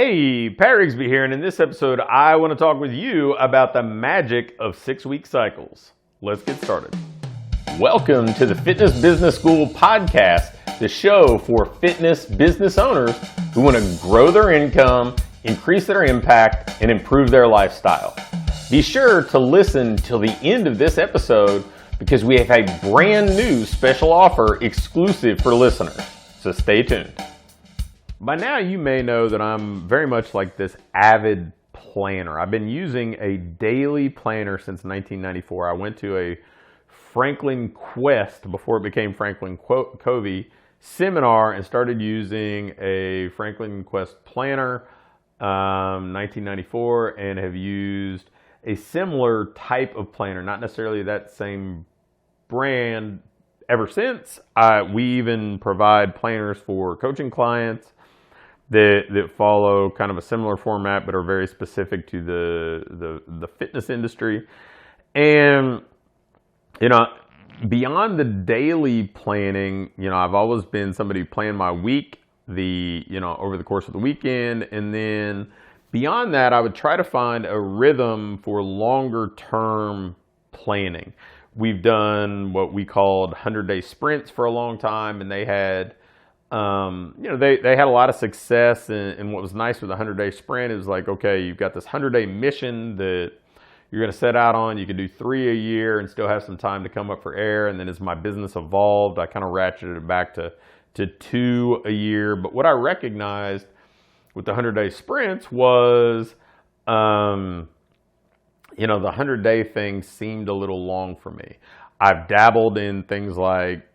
Hey, Pat Rigsby here, and in this episode, I want to talk with you about the magic of 6-week cycles. Let's get started. Welcome to the Fitness Business School podcast, the show for fitness business owners who want to grow their income, increase their impact, and improve their lifestyle. Be sure to listen till the end of this episode because we have a brand new special offer exclusive for listeners. So stay tuned. By now you may know that I'm very much like this avid planner. I've been using a daily planner since 1994. I went to a Franklin Quest, before it became Franklin Covey, seminar and started using a Franklin Quest planner 1994 and have used a similar type of planner, not necessarily that same brand, ever since. We even provide planners for coaching clients that follow kind of a similar format but are very specific to the fitness industry. And beyond the daily planning, I've always been somebody who planned my week over the course of the weekend, and then beyond that I would try to find a rhythm for longer term planning. We've done what we called 100-day sprints for a long time, and they had they had a lot of success, and what was nice with a 100-day sprint is like, okay, you've got this 100-day mission that you're going to set out on. You can do 3 a year and still have some time to come up for air. And then as my business evolved, I kind of ratcheted it back to 2 a year. But what I recognized with the 100-day sprints was, the 100-day thing seemed a little long for me. I've dabbled in things like,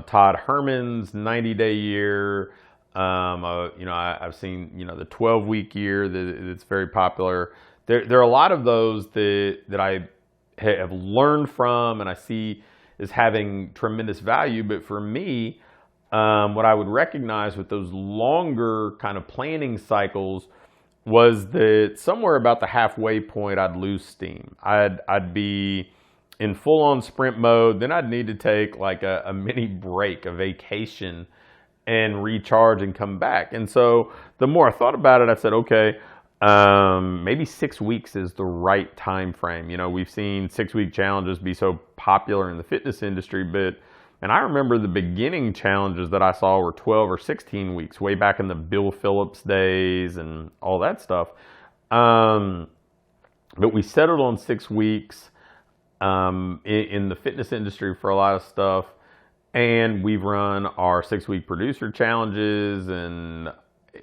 Todd Herman's 90-day year. I've seen, the 12-week year that's very popular. There are a lot of those that I have learned from and I see as having tremendous value. But for me, what I would recognize with those longer kind of planning cycles was that somewhere about the halfway point, I'd lose steam. I'd be in full-on sprint mode, then I'd need to take like a mini break, a vacation, and recharge and come back. And so the more I thought about it, I said, okay, maybe 6 weeks is the right time frame. We've seen 6-week challenges be so popular in the fitness industry, and I remember the beginning challenges that I saw were 12 or 16 weeks, way back in the Bill Phillips days and all that stuff. But we settled on 6 weeks. In the fitness industry for a lot of stuff, and we've run our 6-week producer challenges, and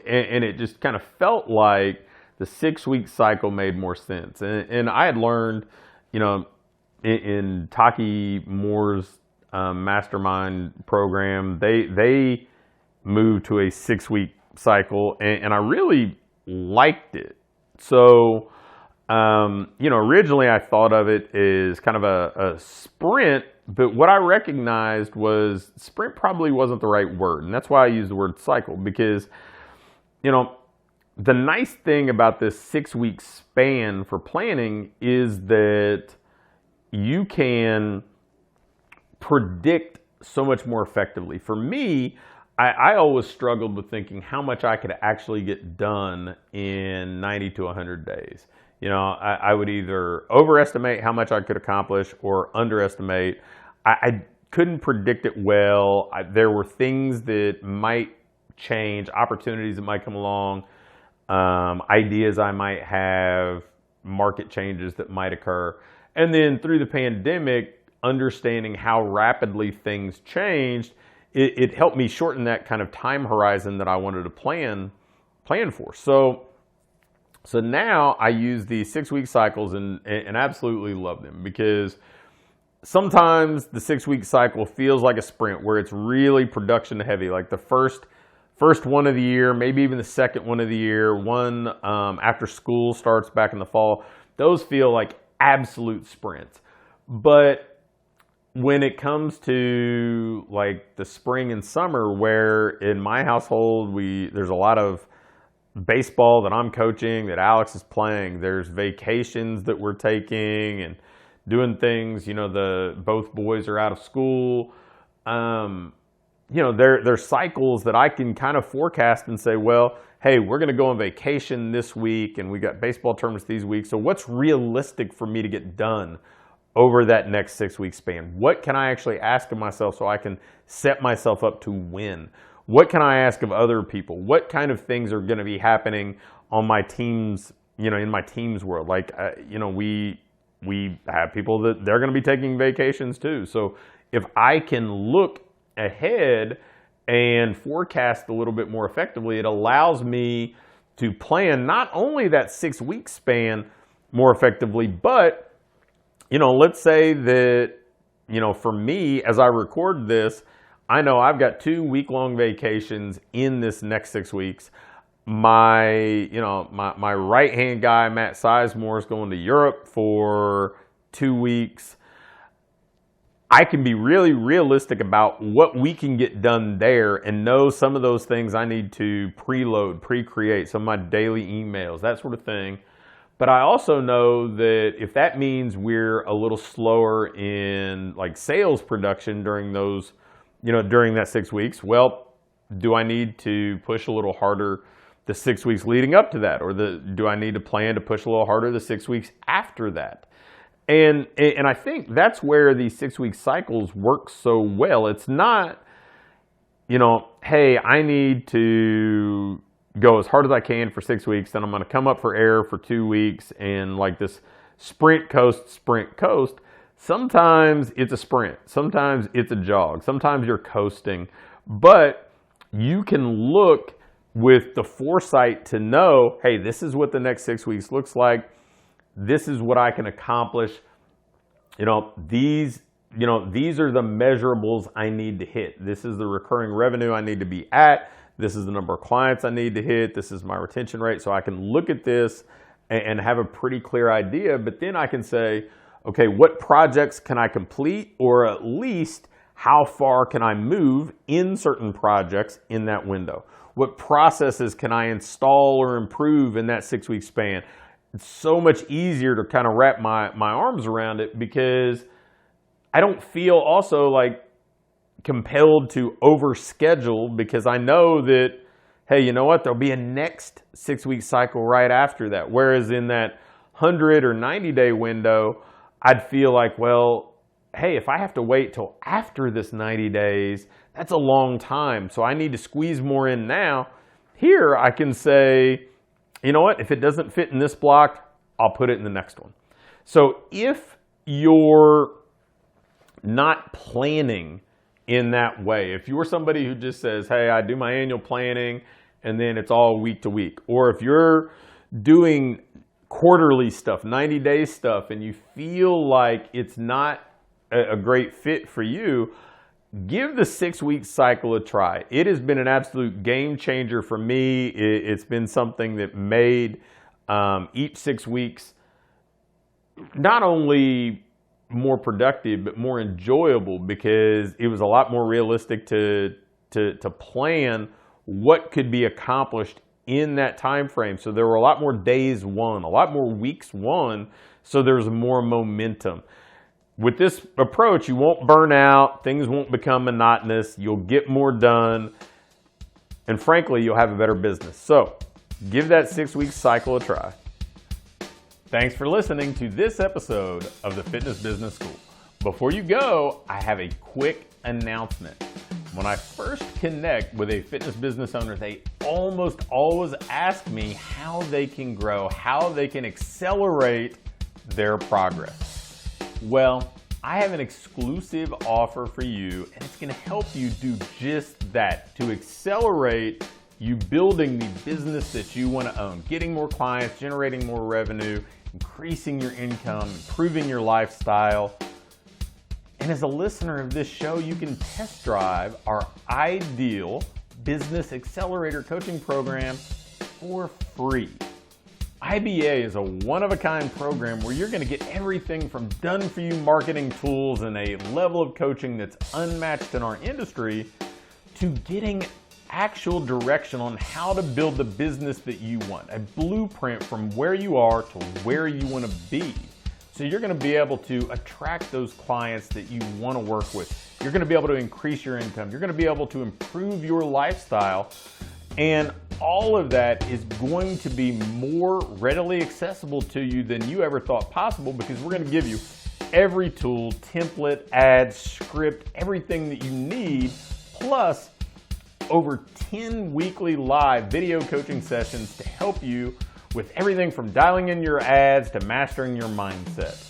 it just kind of felt like the 6-week cycle made more sense. And I had learned, in Taki Moore's mastermind program, they moved to a 6-week cycle, and I really liked it. So originally I thought of it as kind of a sprint, but what I recognized was sprint probably wasn't the right word. And that's why I use the word cycle, because, the nice thing about this 6-week span for planning is that you can predict so much more effectively. For me, I always struggled with thinking how much I could actually get done in 90 to 100 days. I would either overestimate how much I could accomplish or underestimate. I couldn't predict it well. There were things that might change, opportunities that might come along, ideas I might have, market changes that might occur. And then through the pandemic, understanding how rapidly things changed, it helped me shorten that kind of time horizon that I wanted to plan for. So now I use these 6-week cycles and absolutely love them, because sometimes the 6-week cycle feels like a sprint where it's really production heavy, like the first one of the year, maybe even the second one of the year, one after school starts back in the fall. Those feel like absolute sprints. But when it comes to like the spring and summer, where in my household there's a lot of baseball that I'm coaching, that Alex is playing, there's vacations that we're taking and doing things, both boys are out of school. there's cycles that I can kind of forecast and say, well, hey, we're going to go on vacation this week and we got baseball tournaments these weeks. So what's realistic for me to get done over that next 6-week span? What can I actually ask of myself so I can set myself up to win? What can I ask of other people? What kind of things are going to be happening on my teams, in my team's world? Like, we have people that they're going to be taking vacations too. So if I can look ahead and forecast a little bit more effectively, it allows me to plan not only that 6-week span more effectively, but, let's say that, for me, as I record this, I know I've got 2 week-long vacations in this next 6 weeks. My right-hand guy, Matt Sizemore, is going to Europe for 2 weeks. I can be really realistic about what we can get done there and know some of those things I need to preload, pre-create, some of my daily emails, that sort of thing. But I also know that if that means we're a little slower in like sales production during those, during that 6 weeks, well, do I need to push a little harder the 6 weeks leading up to that? Or do I need to plan to push a little harder the 6 weeks after that? And I think that's where these 6-week cycles work so well. It's not, hey, I need to go as hard as I can for 6 weeks, then I'm going to come up for air for 2 weeks and like this sprint coast. Sometimes it's a sprint. Sometimes it's a jog. Sometimes you're coasting. But you can look with the foresight to know, hey, this is what the next 6 weeks looks like. This is what I can accomplish. These are the measurables I need to hit. This is the recurring revenue I need to be at. This is the number of clients I need to hit. This is my retention rate. So I can look at this and have a pretty clear idea, but then I can say, okay, what projects can I complete, or at least how far can I move in certain projects in that window? What processes can I install or improve in that 6-week span? It's so much easier to kind of wrap my arms around it because I don't feel also like compelled to overschedule, because I know that, hey, you know what? There'll be a next 6-week cycle right after that. Whereas in that 100 or 90-day window, I'd feel like, well, hey, if I have to wait till after this 90 days, that's a long time. So I need to squeeze more in now. Here I can say, you know what? If it doesn't fit in this block, I'll put it in the next one. So if you're not planning in that way, if you're somebody who just says, hey, I do my annual planning and then it's all week to week, or if you're doing quarterly stuff, 90-day stuff, and you feel like it's not a great fit for you, give the 6-week cycle a try. It has been an absolute game changer for me. It's been something that made each 6 weeks not only more productive, but more enjoyable, because it was a lot more realistic to plan what could be accomplished in that time frame. So there were a lot more days won, a lot more weeks won, so there's more momentum. With this approach, you won't burn out, things won't become monotonous, you'll get more done, and frankly, you'll have a better business. So give that 6-week cycle a try. Thanks for listening to this episode of the Fitness Business School. Before you go, I have a quick announcement. When I first connect with a fitness business owner, they almost always ask me how they can grow, how they can accelerate their progress. Well, I have an exclusive offer for you, and it's going to help you do just that, to accelerate you building the business that you want to own, getting more clients, generating more revenue, increasing your income, improving your lifestyle. And as a listener of this show, you can test drive our ideal business accelerator coaching program for free. IBA is a one-of-a-kind program where you're going to get everything from done-for-you marketing tools and a level of coaching that's unmatched in our industry, to getting actual direction on how to build the business that you want, a blueprint from where you are to where you want to be, So you're going to be able to attract those clients that you want to work with. You're going to be able to increase your income. You're going to be able to improve your lifestyle. And all of that is going to be more readily accessible to you than you ever thought possible, because we're going to give you every tool, template, ads, script, everything that you need, plus over 10 weekly live video coaching sessions to help you with everything from dialing in your ads to mastering your mindset.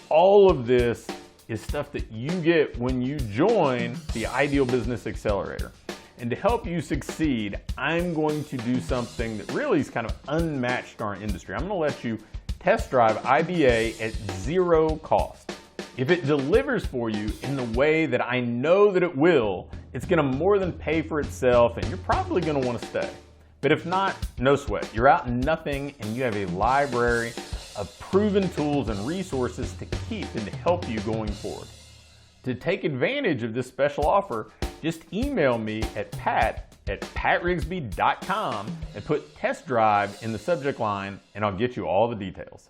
All of this is stuff that you get when you join the Ideal Business Accelerator. And to help you succeed, I'm going to do something that really is kind of unmatched in our industry. I'm going to let you test drive IBA at zero cost. If it delivers for you in the way that I know that it will, it's going to more than pay for itself, and you're probably going to want to stay. But if not, no sweat. You're out in nothing, and you have a library of proven tools and resources to keep and to help you going forward. To take advantage of this special offer, just email me at pat@patrigsby.com and put test drive in the subject line, and I'll get you all the details.